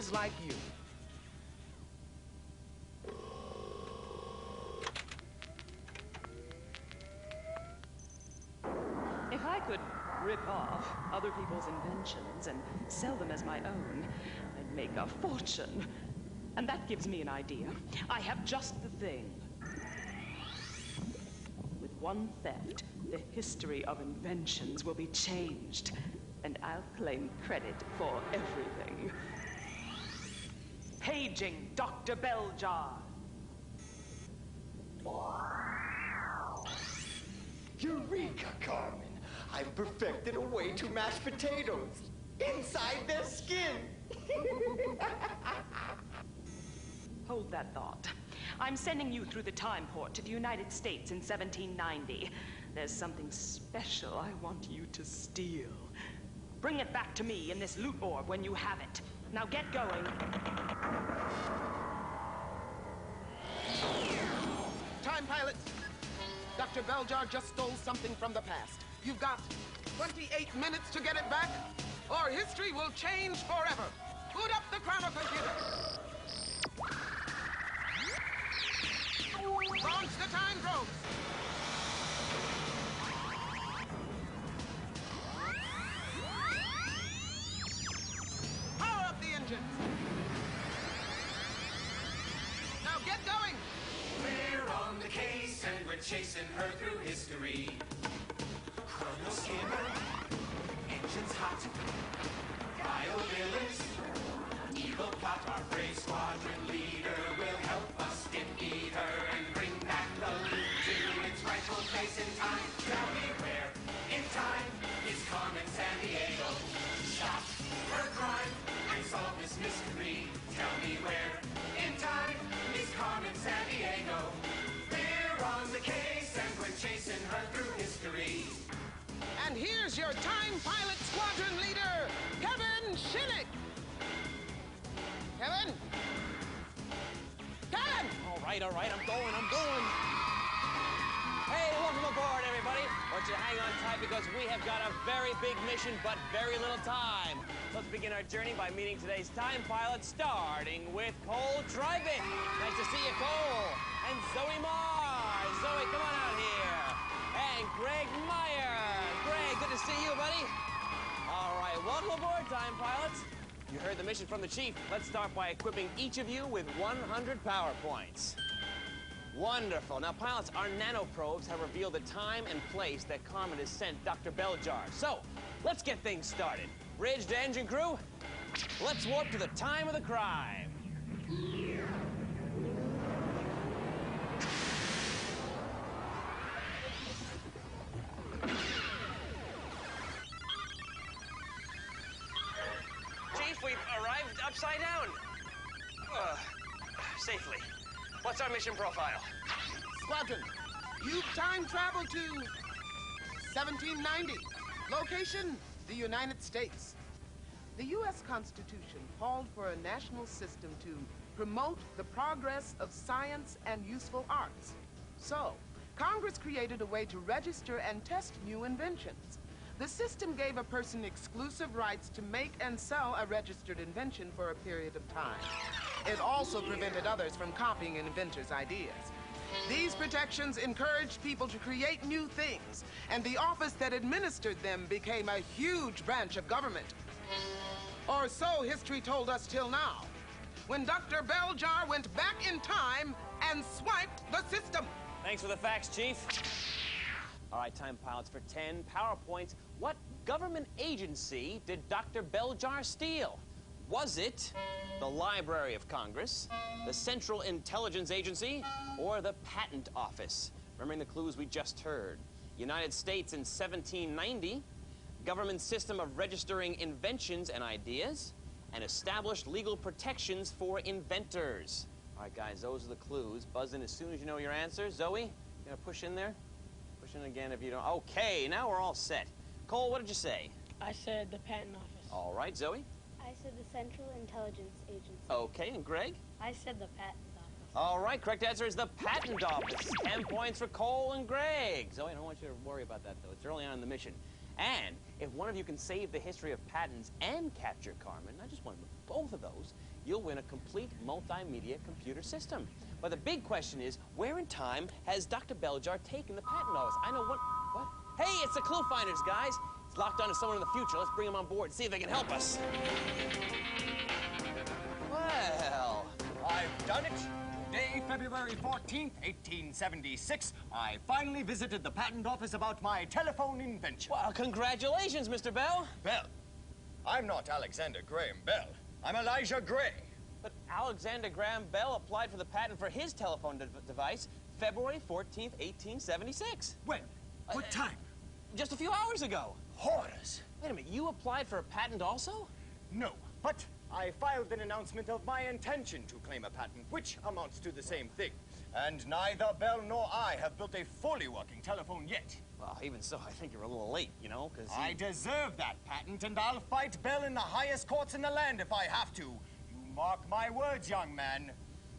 kids like you. If I could rip off other people's inventions and sell them as my own, I'd make a fortune. And that gives me an idea. I have just the thing. With one theft, the history of inventions will be changed, and I'll claim credit for everything. Paging Dr. Belljar. Eureka, Carmen! I've perfected a way to mash potatoes inside their skin. Hold that thought. I'm sending you through the time port to the United States in 1790. There's something special I want you to steal. Bring it back to me in this loot orb when you have it. Now get going. Time pilots. Dr. Belljar just stole something from the past. You've got 28 minutes to get it back, or history will change forever. Boot up the chrono computer. Launch the time probes. Power up the engines. Now get going. We're on the case and we're chasing her through history. Chrono skimmer, engines hot, bio-villains, evil plot, our brave squadron leader will help us defeat her and bring back the loot to its rightful place in time. Tell me where in time is Carmen Sandiego? Stop her crime and solve this mystery. Tell me where in time is Carmen Sandiego? We're on the case and we're chasing her through history. And here's your time pilot squadron leader, Kevin Shinnick. Kevin? Kevin! All right, I'm going. Hey, welcome aboard, everybody. I want you to hang on tight because we have got a very big mission, but very little time. Let's begin our journey by meeting today's time pilot, starting with Cole Tribeck. Nice to see you, Cole. And Zoe Mars. Zoe, come on out here. And Greg Meyer. Greg, good to see you, buddy. All right, welcome aboard, time pilots. You heard the mission from the chief. Let's start by equipping each of you with 100 power points. Wonderful. Now, pilots, our nanoprobes have revealed the time and place that Carmen has sent Dr. Belljar. So, let's get things started. Bridge to engine crew, let's warp to the time of the crime. Chief, we've arrived upside down. Safely. What's our mission profile? Squadron, you've time traveled to 1790. Location, the United States. The U.S. Constitution called for a national system to promote the progress of science and useful arts. So, Congress created a way to register and test new inventions. The system gave a person exclusive rights to make and sell a registered invention for a period of time. It also prevented others from copying an inventor's ideas. These protections encouraged people to create new things, and the office that administered them became a huge branch of government. Or so history told us till now, when Dr. Belljar went back in time and swiped the system. Thanks for the facts, Chief. All right, time pilots, for 10 PowerPoints, what government agency did Dr. Belljar steal? Was it the Library of Congress, the Central Intelligence Agency, or the Patent Office? Remembering the clues we just heard. United States in 1790, government system of registering inventions and ideas, and established legal protections for inventors. All right, guys, those are the clues. Buzz in as soon as you know your answer. Zoe, you gonna push in there? Push in again if you don't. Okay, now we're all set. Cole, what did you say? I said the Patent Office. All right, Zoe? I said the Central Intelligence Agency. Okay, and Greg? I said the Patent Office. All right, correct answer is the Patent Office. 10 points for Cole and Greg. Zoe, I don't want you to worry about that, though. It's early on in the mission. And if one of you can save the history of patents and capture Carmen, not just one, but both of those, you'll win a complete multimedia computer system. But the big question is, where in time has Dr. Belljar taken the patent office? I know what? Hey, it's the Clue Finders, guys. It's locked onto someone in the future. Let's bring them on board, see if they can help us. Well, I've done it. Today, February 14th, 1876, I finally visited the patent office about my telephone invention. well, congratulations, Mr. Bell. Bell? I'm not Alexander Graham Bell. I'm Elijah Gray. But Alexander Graham Bell applied for the patent for his telephone device February 14th, 1876. When? What time? Just a few hours ago. Horrors. Wait a minute, you applied for a patent also? No, but I filed an announcement of my intention to claim a patent, which amounts to the same thing. And neither Bell nor I have built a fully working telephone yet. Well, even so, I think you're a little late, you know, because I deserve that patent, and I'll fight Bell in the highest courts in the land if I have to. You mark my words, young man.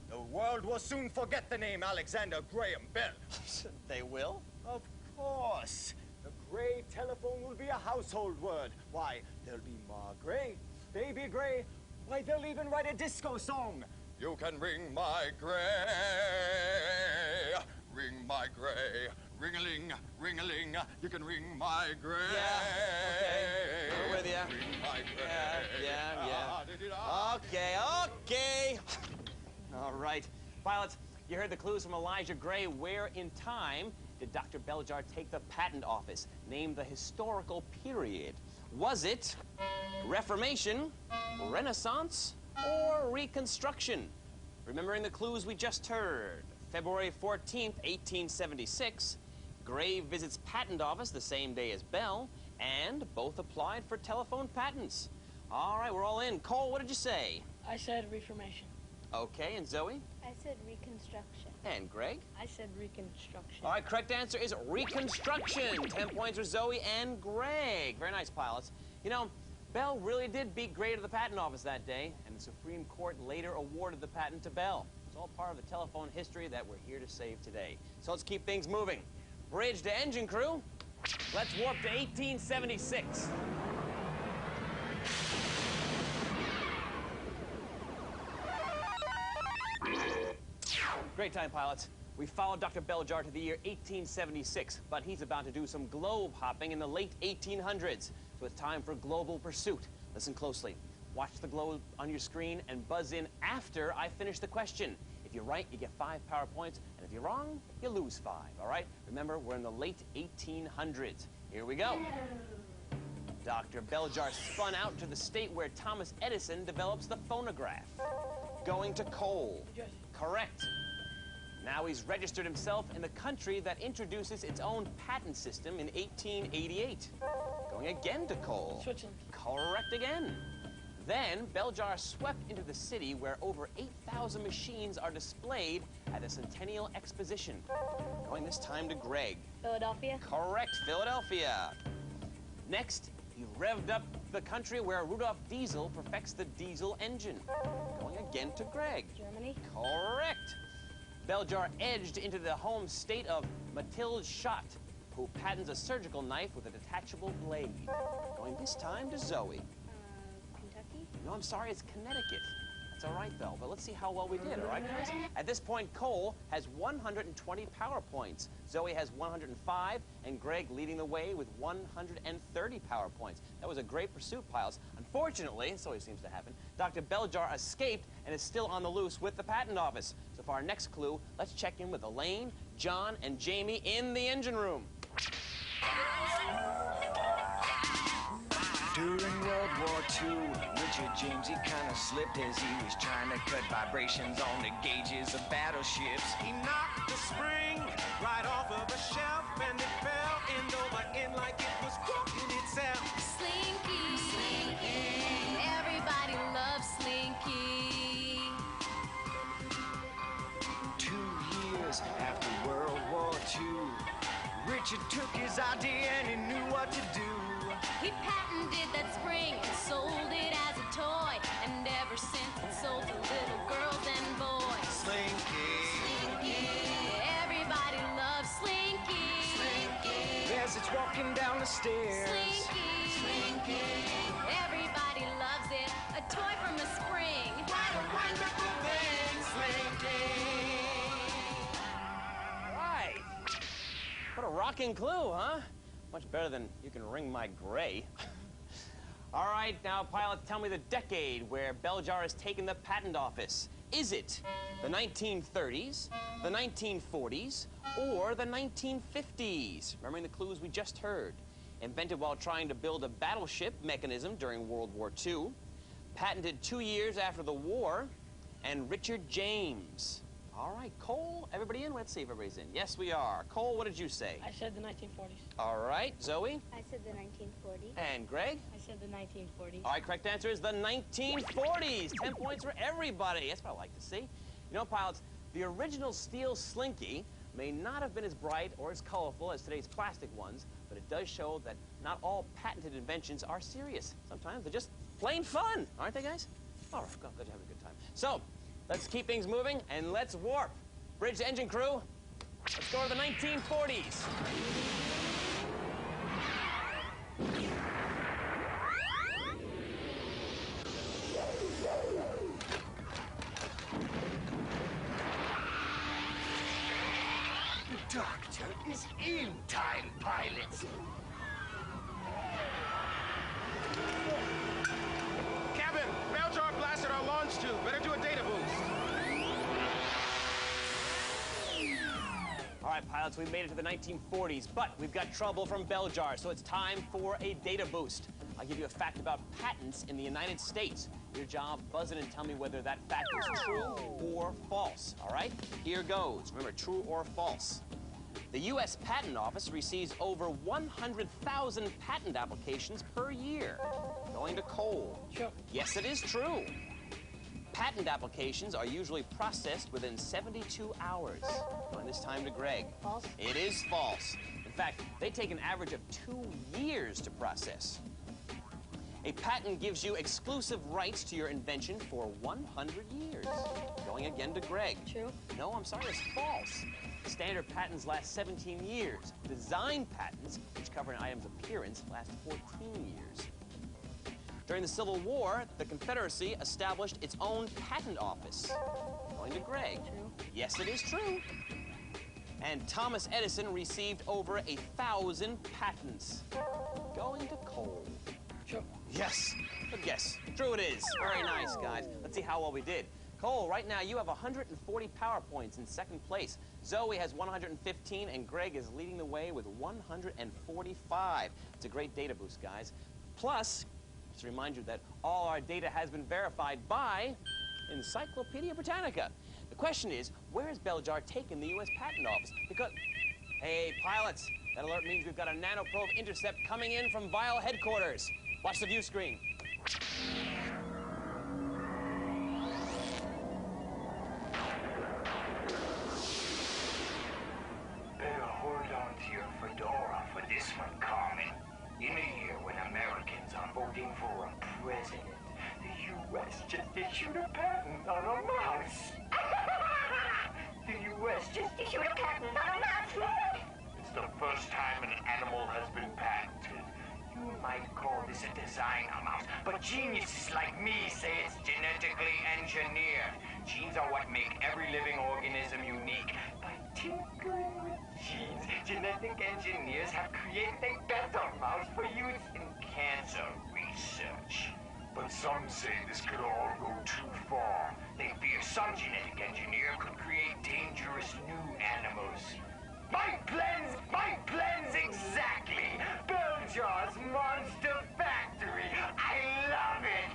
The world will soon forget the name Alexander Graham Bell. They will? Of course. The Gray telephone will be a household word. Why, there'll be Ma Gray, Baby Gray. Why, they'll even write a disco song. You can ring my Gray, ring my Gray, ring-a-ling, ring-a-ling. You can ring my Gray. Yeah, okay. We're with ya. Ring my Gray. Yeah. Okay. All right. Pilots, you heard the clues from Elijah Gray. Where in time did Dr. Belljar take the patent office? Name the historical period. Was it Reformation, Renaissance, or Reconstruction? Remembering the clues we just heard. February 14th, 1876, Gray visits patent office the same day as Bell, and both applied for telephone patents. All right, we're all in. Cole, what did you say? I said Reformation. Okay, and Zoe? I said Reconstruction. And Greg? I said Reconstruction. All right, correct answer is Reconstruction. 10 points for Zoe and Greg. Very nice, pilots. You know, Bell really did beat Gray to the patent office that day, and the Supreme Court later awarded the patent to Bell. It's all part of the telephone history that we're here to save today. So let's keep things moving. Bridge to engine crew. Let's warp to 1876. Great time, pilots. We followed Dr. Belljar to the year 1876, but he's about to do some globe hopping in the late 1800s. So it's time for global pursuit. Listen closely. Watch the globe on your screen and buzz in after I finish the question. If you're right, you get 5 power points, and if you're wrong, you lose 5, all right? Remember, we're in the late 1800s. Here we go. Dr. Belljar spun out to the state where Thomas Edison develops the phonograph. Going to coal. Correct. Now he's registered himself in the country that introduces its own patent system in 1888. Going again to coal. Switzerland. Correct again. Then Belljar swept into the city where over 8,000 machines are displayed at the Centennial Exposition. Going this time to Greg. Philadelphia. Correct, Philadelphia. Next, he revved up the country where Rudolf Diesel perfects the diesel engine. Going again to Greg. Germany. Correct. Belljar edged into the home state of Mathilde Schott, who patents a surgical knife with a detachable blade. Going this time to Zoe. Kentucky. No, I'm sorry, it's Connecticut. That's all right, though, but let's see how well we did, all right, guys? At this point, Cole has 120 power points. Zoe has 105, and Greg leading the way with 130 power points. That was a great pursuit, pilots. Unfortunately, this always seems to happen, Dr. Belljar escaped and is still on the loose with the patent office. So for our next clue, let's check in with Elaine, John, and Jamie in the engine room. During World War II, Richard James, he kind of slipped as he was trying to cut vibrations on the gauges of battleships. He knocked the spring right off of a shelf, and it fell end over end like it was cooking itself. Slinky, Slinky, everybody loves Slinky. 2 years after World War II, Richard took his idea and he knew what to do. He patented that spring and sold it as a toy, and ever since it sold to little girls and boys. Slinky, Slinky, everybody loves Slinky. Slinky, as it's walking down the stairs. Slinky, Slinky, everybody loves it. A toy from a spring. Right Shocking clue, huh? Much better than you can ring my gray. All right, now, pilots, tell me the decade where Belljar has taken the patent office. Is it the 1930s, the 1940s, or the 1950s? Remembering the clues we just heard. Invented while trying to build a battleship mechanism during World War II. Patented 2 years after the war. And Richard James. All right, Cole, everybody in? Let's see if everybody's in. Yes, we are. Cole, what did you say? I said the 1940s. All right, Zoe? I said the 1940s. And Greg? I said the 1940s. All right, correct answer is the 1940s. 10 points for everybody. That's what I like to see. You know, pilots, the original steel slinky may not have been as bright or as colorful as today's plastic ones, but it does show that not all patented inventions are serious. Sometimes they're just plain fun, aren't they, guys? All right, glad you're having a good time. So, let's keep things moving and let's warp. Bridge to engine crew. Let's go to the 1940s. The doctor is in time, pilots. Captain, Belljar blasted our launch tube. Better do a data boost. All right, pilots, we made it to the 1940s, but we've got trouble from Belljar, so it's time for a data boost. I'll give you a fact about patents in the United States. Your job, buzz in and tell me whether that fact is true or false, all right? Here goes. Remember, true or false. The U.S. Patent Office receives over 100,000 patent applications per year. Going to Cole. Sure. Yes, it is true. Patent applications are usually processed within 72 hours. Going this time to Greg. False. It is false. In fact, they take an average of 2 years to process. A patent gives you exclusive rights to your invention for 100 years. Going again to Greg. True. No, I'm sorry, it's false. Standard patents last 17 years. Design patents, which cover an item's appearance, last 14 years. During the Civil War, the Confederacy established its own patent office. Going to Greg. True. Yes, it is true. And Thomas Edison received over 1,000 patents. Going to Cole. True. Yes. Good guess. True it is. Very nice, guys. Let's see how well we did. Cole, right now you have 140 power points in second place. Zoe has 115, and Greg is leading the way with 145. It's a great data boost, guys. Plus, just to remind you that all our data has been verified by Encyclopedia Britannica. The question is, where has Belljar taken the U.S. Patent Office? Because, hey, pilots, that alert means we've got a nanoprobe intercept coming in from Vial headquarters. Watch the view screen. Better hold on to your fedora for this one, Carmen. In a year when Americans are voting for a president, the U.S. just issued a patent on a mouse. The U.S. just issued a patent on a mouse. It's the first time an animal has been patented. You might call this a designer mouse, but geniuses like me say it's genetically engineered. Genes are what make every living organism unique. By tinkering with genes, genetic engineers have created a better mouse for use in cancer research. But some say this could all go too far. They fear some genetic engineer could create dangerous new animals. My plans exactly! Belljar's Monster Factory! I love it!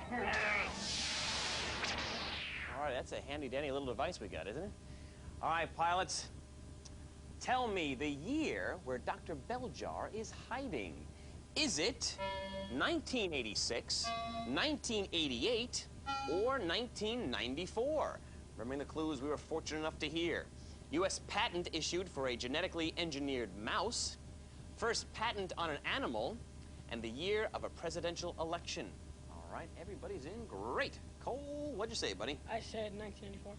All right, that's a handy-dandy little device we got, isn't it? All right, pilots, tell me the year where Dr. Belljar is hiding. Is it 1986, 1988, or 1994? Remembering the clues we were fortunate enough to hear. U.S. patent issued for a genetically engineered mouse, first patent on an animal, and the year of a presidential election. All right, everybody's in. Great. Cole, what'd you say, buddy? I said 1994.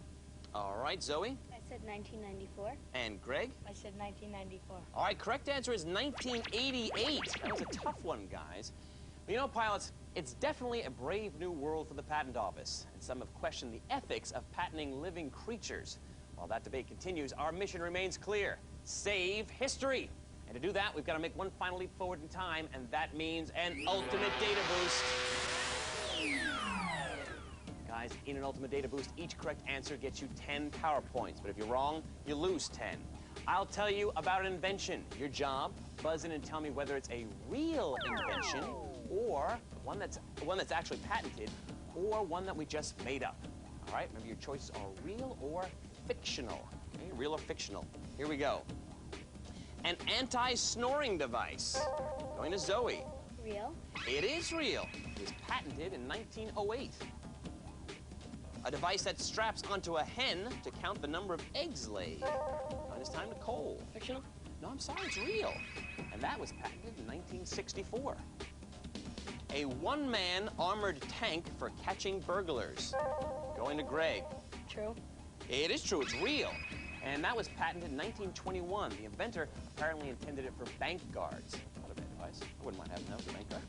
All right, Zoe. I said 1994. And Greg? I said 1994. All right, correct answer is 1988. That was a tough one, guys. But you know, pilots, it's definitely a brave new world for the Patent Office, and some have questioned the ethics of patenting living creatures. While that debate continues, our mission remains clear. Save history. And And to do that, we've got to make one final leap forward in time, and that means an ultimate data boost. Guys, in an ultimate data boost, each correct answer gets you 10 power points. But if you're wrong, you lose 10. I'll tell you about an invention. Your job, buzz in and tell me whether it's a real invention or one that's actually patented or one that we just made up. All right? Remember, your choices are real or fictional. Okay? Real or fictional. Here we go. An anti-snoring device. Going to Zoe. Real. It is real. It was patented in 1908. A device that straps onto a hen to count the number of eggs laid. And it's time to Cole. Fictional? No, I'm sorry, it's real. And that was patented in 1964. A one-man armored tank for catching burglars. Going to Greg. True. It is true, it's real. And that was patented in 1921. The inventor apparently intended it for bank guards. Not a bad device. I wouldn't mind having that as a bank guard.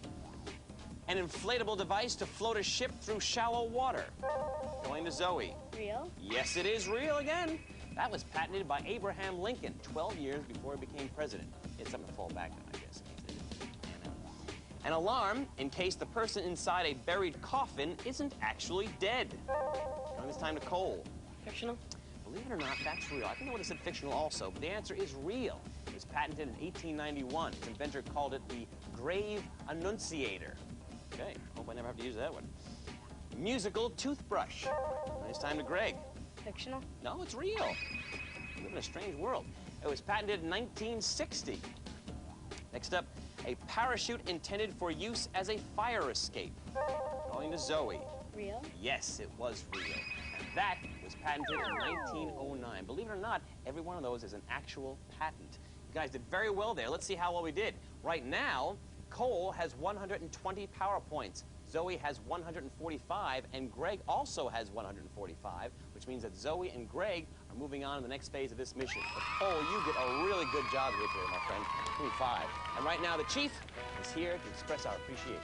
An inflatable device to float a ship through shallow water. Going to Zoe. Real. Yes, it is real again. That was patented by Abraham Lincoln 12 years before he became president. It's something to fall back on, I guess. An alarm in case the person inside a buried coffin isn't actually dead. Going this time to Cole. Fictional? Believe it or not, that's real. I think I would have said fictional also, but the answer is real. It was patented in 1891. Its inventor called it the grave annunciator. Okay, hope I never have to use that one. Musical toothbrush. Nice time to Greg. Fictional? No, it's real. We live in a strange world. It was patented in 1960. Next up, a parachute intended for use as a fire escape. Going to Zoe. Real. Yes, it was real. And that was patented in 1909. Believe it or not, every one of those is an actual patent. You guys did very well there. Let's see how well we did. Right now, Cole has 120 power points. Zoe has 145, and Greg also has 145, which means that Zoe and Greg are moving on to the next phase of this mission. But Cole, you did a really good job here today, my friend. Give me 5. And right now, the Chief is here to express our appreciation.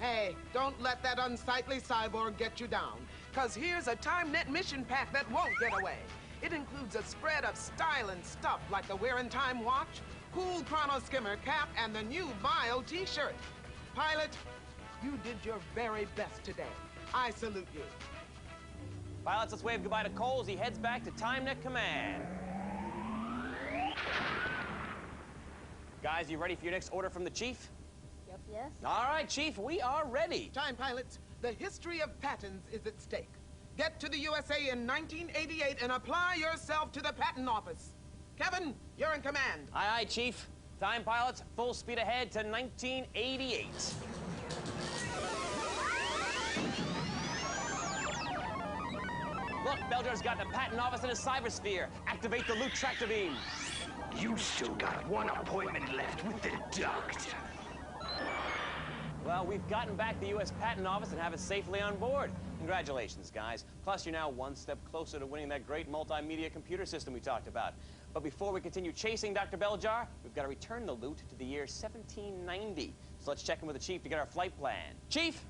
Hey, don't let that unsightly cyborg get you down, because here's a TimeNet mission pack that won't get away. It includes a spread of style and stuff like the Wear and Time watch, cool chrono skimmer cap, and the new Vile t-shirt. Pilot, you did your very best today. I salute you. Pilots, let's wave goodbye to Cole as he heads back to TimeNet Command. Guys, you ready for your next order from the Chief? Yep. Yes. All right, Chief, we are ready. Time pilots, the history of patents is at stake. Get to the USA in 1988 and apply yourself to the patent office. Kevin, you're in command. Aye, aye, Chief. Time pilots, full speed ahead to 1988. Look, Belljar's got the patent office in a cybersphere. Activate the loot tractor beam. You still got one appointment left with the doctor. Well, we've gotten back the U.S. Patent Office and have it safely on board. Congratulations, guys. Plus, you're now one step closer to winning that great multimedia computer system we talked about. But before we continue chasing Dr. Belljar, we've got to return the loot to the year 1790. So let's check in with the Chief to get our flight plan. Chief!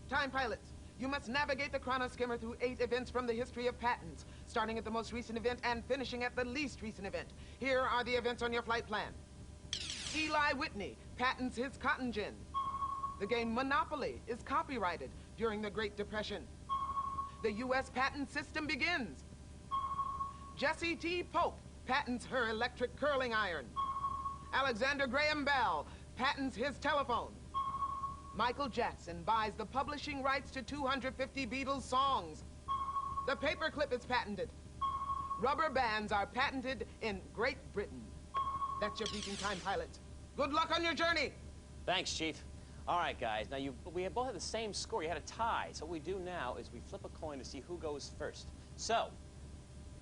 Time pilots, you must navigate the chrono skimmer through 8 events from the history of patents, starting at the most recent event and finishing at the least recent event. Here are the events on your flight plan. Eli Whitney patents his cotton gin. The game Monopoly is copyrighted during the Great Depression. The U.S. patent system begins. Jessie T. Pope patents her electric curling iron. Alexander Graham Bell patents his telephone. Michael Jackson buys the publishing rights to 250 Beatles songs. The paperclip is patented. Rubber bands are patented in Great Britain. That's your briefing time, pilots. Good luck on your journey. Thanks, Chief. All right, guys. Now, we both had the same score. You had a tie. So what we do now is we flip a coin to see who goes first. So,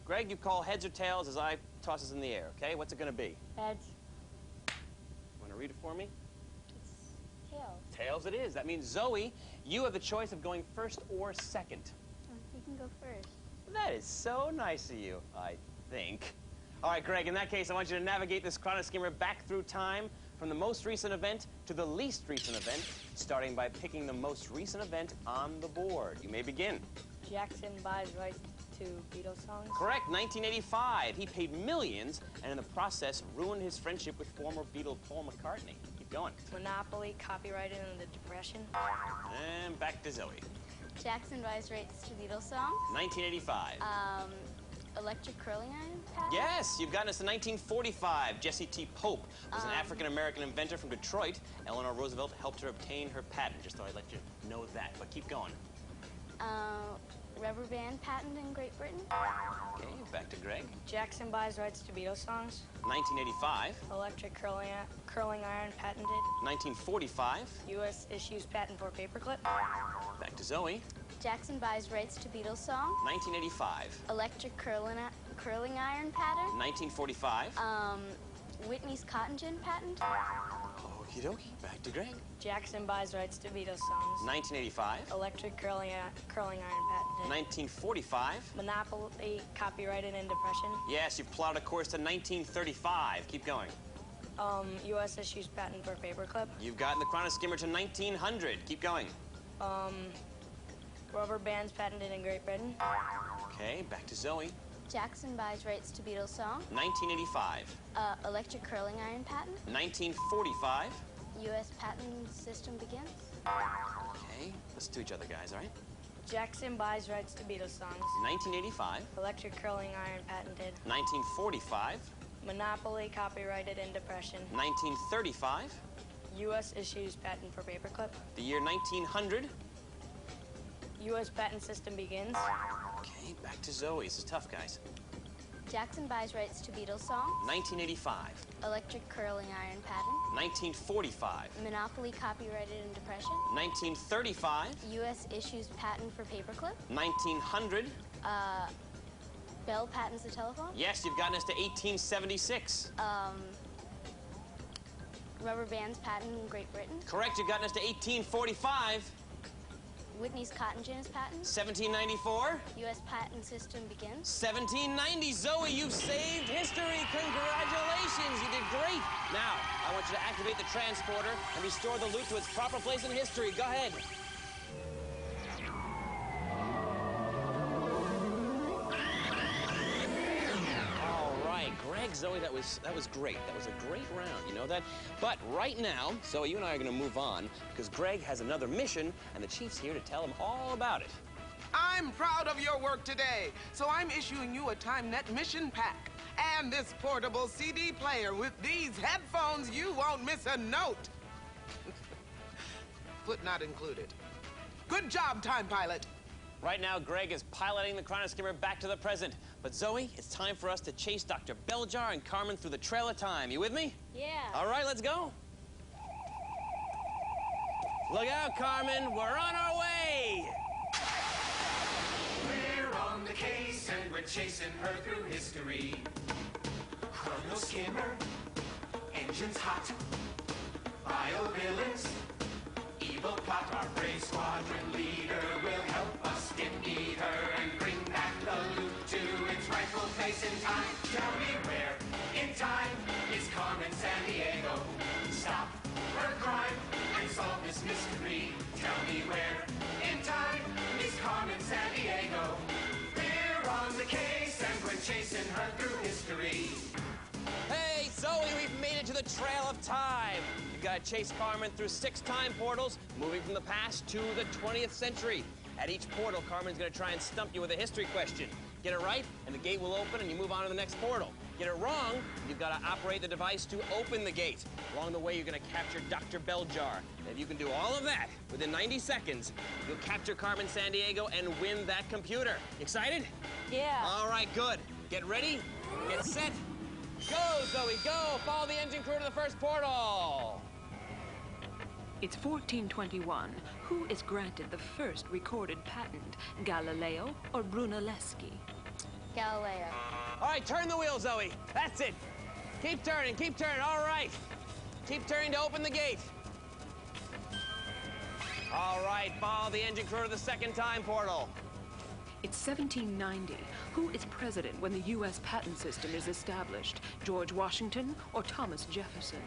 Greg, you call heads or tails as I toss this in the air, okay? What's it going to be? Heads. You want to read it for me? It's tails. Tails it is. That means, Zoe, you have the choice of going first or second. You can go first. That is so nice of you, I think. All right, Greg, in that case, I want you to navigate this chrono skimmer back through time from the most recent event to the least recent event, starting by picking the most recent event on the board. You may begin. Jackson buys rights to Beatles songs. Correct, 1985. He paid millions and in the process ruined his friendship with former Beatle Paul McCartney. Keep going. Monopoly, copyrighted in the Depression. And back to Zoe. Jackson buys rights to Beatles songs. 1985. Electric curling iron patent. Yes, you've gotten us to 1945. Jesse T. Pope was an African-American inventor from Detroit. Eleanor Roosevelt helped her obtain her patent. Just thought I'd let you know that, but keep going. Rubber band patent in Great Britain. Okay, back to Greg. Jackson buys rights to Beatles songs. 1985. Electric curling iron patented. 1945. U.S. issues patent for paperclip. Back to Zoe. Jackson buys rights to Beatles songs. 1985. Electric curling iron pattern. 1945. Whitney's cotton gin patent. Okie dokie. Back to Greg. Jackson buys rights to Beatles songs. 1985. Electric curling iron patented. 1945. Monopoly, copyrighted in Depression. Yes, you've plotted a course to 1935. Keep going. U.S. issues patent for paperclip. You've gotten the Chronoskimmer to 1900. Keep going. Rubber bands patented in Great Britain. Okay, back to Zoe. Jackson buys rights to Beatles song. 1985. Electric curling iron patent. 1945. U.S. patent system begins. Okay, let's do each other, guys, all right? Jackson buys rights to Beatles songs. 1985. Electric curling iron patented. 1945. Monopoly, copyrighted in Depression. 1935. U.S. issues patent for paperclip. The year 1900. U.S. patent system begins. Okay, back to Zoe. This is tough, guys. Jackson buys rights to Beatles songs. 1985. Electric curling iron patent. 1945. Monopoly, copyrighted in Depression. 1935. U.S. issues patent for paperclip. 1900. Bell patents the telephone. Yes, you've gotten us to 1876. Rubber bands patent in Great Britain. Correct, you've gotten us to 1845. Whitney's cotton gin is patent. 1794. U.S. patent system begins. 1790. Zoe, you've saved history. Congratulations, you did great. Now, I want you to activate the transporter and restore the loot to its proper place in history. Go ahead. Greg, Zoe, that was great. That was a great round, you know that? But right now, Zoe, you and I are going to move on because Greg has another mission, and the Chief's here to tell him all about it. I'm proud of your work today, so I'm issuing you a TimeNet mission pack. And this portable CD player with these headphones, you won't miss a note. Foot not included. Good job, Time Pilot. Right now, Greg is piloting the Chronoskimmer back to the present. But Zoe, it's time for us to chase Dr. Belljar and Carmen through the trail of time. You with me? Yeah. All right, let's go. Look out, Carmen. We're on our way. We're on the case and we're chasing her through history. Chronoskimmer, engines hot, bio-villains, evil plot. Our brave squadron leader will help us defeat her and bring back the loot to its rightful place in time. Tell me where in time is Carmen Sandiego? Stop her crime and solve this mystery. Tell me where in time is Carmen Sandiego? We're on the case and we're chasing her through history. Hey, Zoe, we've made it to the trail of time. You've got to chase Carmen through 6 time portals, moving from the past to the 20th century. At each portal, Carmen's going to try and stump you with a history question. Get it right, and the gate will open, and you move on to the next portal. Get it wrong, you've got to operate the device to open the gate. Along the way, you're going to capture Dr. Belljar. And if you can do all of that within 90 seconds, you'll capture Carmen Sandiego and win that computer. Excited? Yeah. All right, good. Get ready, get set, go, Zoe, go! Follow the engine crew to the first portal. It's 1421. Who is granted the first recorded patent, Galileo or Brunelleschi? Galileo. All right, turn the wheel, Zoe. That's it. Keep turning, all right. Keep turning to open the gate. All right, follow the engine crew to the second time portal. It's 1790. Who is president when the U.S. patent system is established? George Washington or Thomas Jefferson?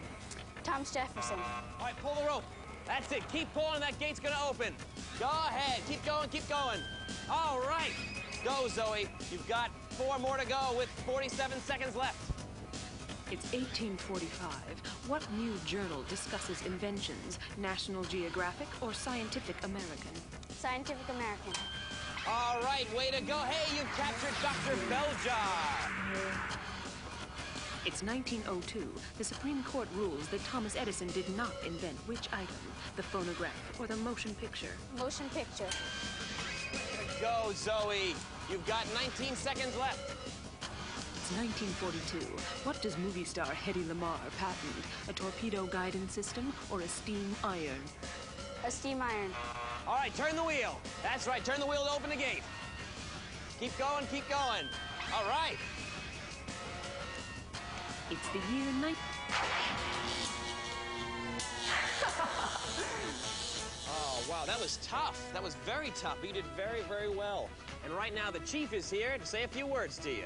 Thomas Jefferson. All right, pull the rope. That's it. Keep pulling, that gate's gonna open. Go ahead, keep going, keep going. All right. Go, Zoe. You've got 4 more to go with 47 seconds left. It's 1845. What new journal discusses inventions? National Geographic or Scientific American? Scientific American. All right, way to go. Hey, you've captured Dr. Belljar. It's 1902. The Supreme Court rules that Thomas Edison did not invent which item? The phonograph or the motion picture? Motion picture. Go, Zoe. You've got 19 seconds left. It's 1942. What does movie star Hedy Lamarr patent? A torpedo guidance system or a steam iron? A steam iron. All right, turn the wheel. That's right, turn the wheel to open the gate. Keep going, keep going. All right. It's the year Oh, wow, that was tough. That was very tough. You did very, very well. And right now, the chief is here to say a few words to you.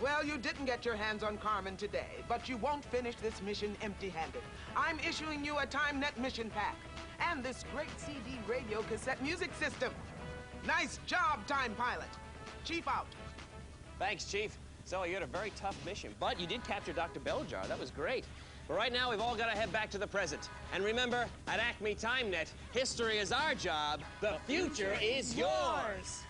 Well, you didn't get your hands on Carmen today, but you won't finish this mission empty-handed. I'm issuing you a TimeNet mission pack and this great CD radio cassette music system. Nice job, Time Pilot. Chief out. Thanks, Chief. So you had a very tough mission, but you did capture Dr. Belljar. That was great. But right now, we've all got to head back to the present. And remember, at Acme TimeNet, history is our job. The future is yours.